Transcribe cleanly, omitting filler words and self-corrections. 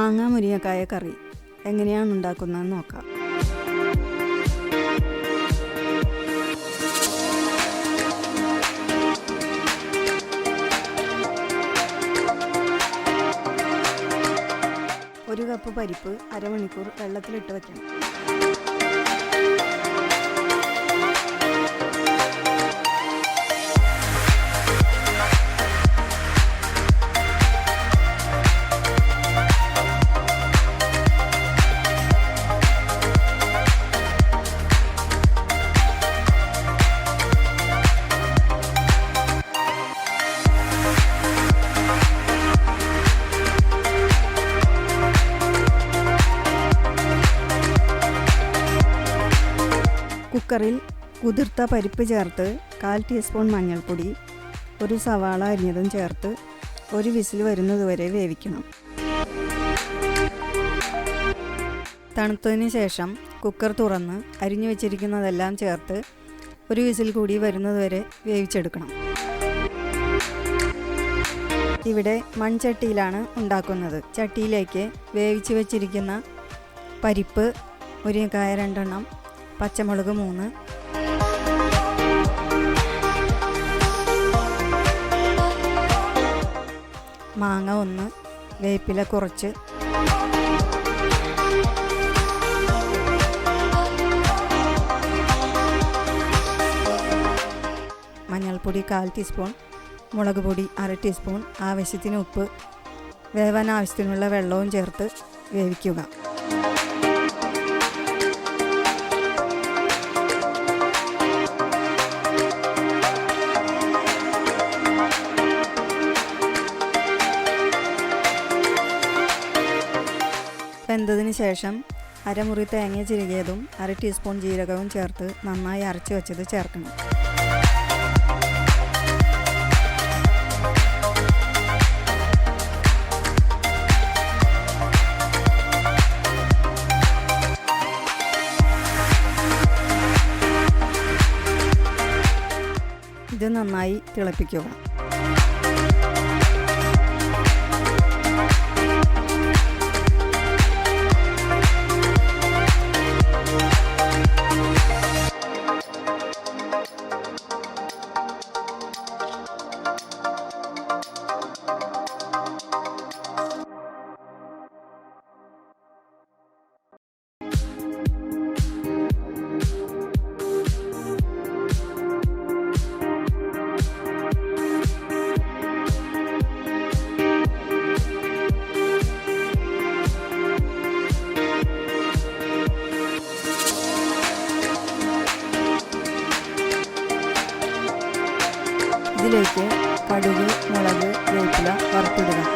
മാങ്ങ മുരിങ്ങക്കായ കറി എങ്ങനെയാണ് ഉണ്ടാക്കുന്നതെന്ന് നോക്കാം. ഒരു കപ്പ് പരിപ്പ് അരമണിക്കൂർ വെള്ളത്തിലിട്ട് വയ്ക്കണം. കുക്കറിൽ കുതിർത്ത പരിപ്പ് ചേർത്ത് 1/4 ടീസ്പൂൺ മഞ്ഞൾപ്പൊടി, ഒരു സവാള അരിഞ്ഞതും ചേർത്ത് ഒരു വിസിൽ വരുന്നതുവരെ വേവിക്കണം. തണുത്തതിന് ശേഷം കുക്കർ തുറന്ന് അരിഞ്ഞു വെച്ചിരിക്കുന്നതെല്ലാം ചേർത്ത് ഒരു വിസിൽ കൂടി വരുന്നതുവരെ വേവിച്ചെടുക്കണം. ഇവിടെ മൺചട്ടിയിലാണ് ഉണ്ടാക്കുന്നത്. ചട്ടിയിലേക്ക് വേവിച്ച് വെച്ചിരിക്കുന്ന പരിപ്പ്, മുരിങ്ങക്കായ 2 എണ്ണം, പച്ചമുളക് 3, മാങ്ങ 1, വേപ്പില കുറച്ച്, മഞ്ഞൾപ്പൊടി 1/4 ടീസ്പൂൺ, മുളക് പൊടി 1/2 ടീസ്പൂൺ, ആവശ്യത്തിന് ഉപ്പ്, വേവാൻ ആവശ്യത്തിനുള്ള വെള്ളവും ചേർത്ത് വേവിക്കുക. വെന്തതിന് ശേഷം അരമുറി തേങ്ങ ചിരകിയതും 1/2 ടീസ്പൂൺ ജീരകവും ചേർത്ത് നന്നായി അരച്ച് വെച്ചത് ചേർക്കണം. ഇത് നന്നായി തിളപ്പിക്കുക. ഇതിലേക്ക് കടുക്, മുളക്, വേപ്പില വറുത്തിടുക.